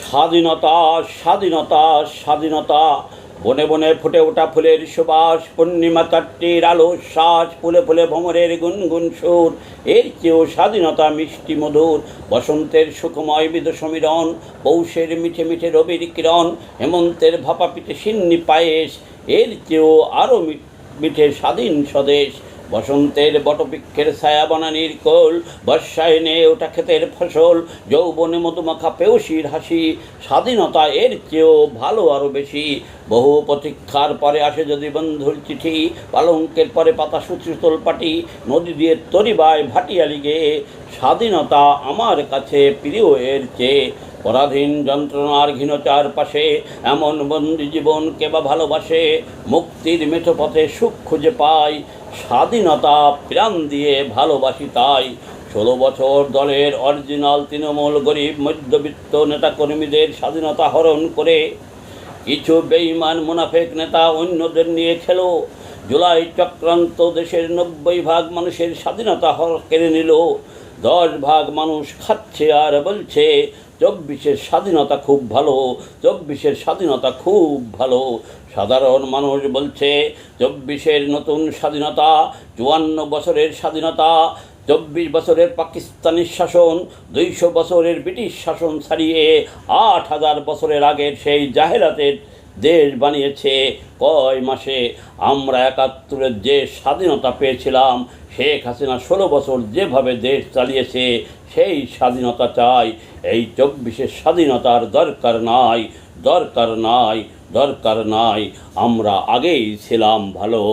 স্বাধীনতা, স্বাধীনতা, স্বাধীনতা। বনে বনে ফুটে ওঠা ফুলের সুবাস, পূর্ণিমা চারটির আলো শ্বাস, ফুলে ফুলে ভ্রমরের গুনগুন সুর। এর চেয়েও স্বাধীনতা মিষ্টি মধুর, বসন্তের সুখময় বিদ সমীরণ, পৌষের মিঠে মিঠে রবির কিরণ, হেমন্তের ভাপা পিঠে সিন্নি পায়েস। এর চেয়েও আরও মিঠে স্বাধীন স্বদেশ। বসন্তের বটবৃক্ষের ছায়া বনানীর কোল, বর্ষায় নেয়ে ওঠা ক্ষেতের ফসল, যৌবনে মধুমাখা পেয়সীর হাসি। স্বাধীনতা এর চেয়েও ভালো আরও বেশি। বহু প্রতীক্ষার পরে আসে যদি বন্ধুর চিঠি, পালঙ্কের পরে পাতা সুচিতল পাটি, নদী দিয়ে তরিবায় ভাটিয়ালি গেয়ে। স্বাধীনতা আমার কাছে প্রিয় এর চেয়ে। পরাধীন যন্ত্রণার ঘৃণ চারপাশে এমন বন্দি জীবনকে বা ভালোবাসে, মুক্তির মেঠো পথে সুখ খুঁজে পাই। স্বাধীনতা প্রাণ দিয়ে ভালোবাসি তাই। 16 বছর দলের অরিজিনাল তৃণমূল গরিব মধ্যবিত্ত নেতাকর্মীদের স্বাধীনতা হরণ করে কিছু বেঈমান মুনাফেক নেতা অন্যদের নিয়ে খেলো। জুলাই চক্রান্ত দেশের 90% মানুষের স্বাধীনতা কেড়ে নিল। 10% মানুষ খাচ্ছে আর বলছে 24-এর স্বাধীনতা খুব ভালো, 24-এর স্বাধীনতা খুব ভালো। সাধারণ মানুষ বলছে 24-এর নতুন স্বাধীনতা, 54 বছরের স্বাধীনতা, 24 বছরের পাকিস্তানি শাসন, 200 বছরের ব্রিটিশ শাসন ছাড়িয়ে 8000 বছরের আগের সেই জাহেরাতের দেশ বানিয়েছে কয় মাসে। আমরা 71-এর যে স্বাধীনতা পেয়েছিলাম, শেখ হাসিনা 16 বছর যেভাবে দেশ চালিয়েছে সেই স্বাধীনতা চাই। এই 24-এর স্বাধীনতার দরকার নাই, দরকার নাই, দরকার নাই। আমরা আগেই ছিলাম ভালো।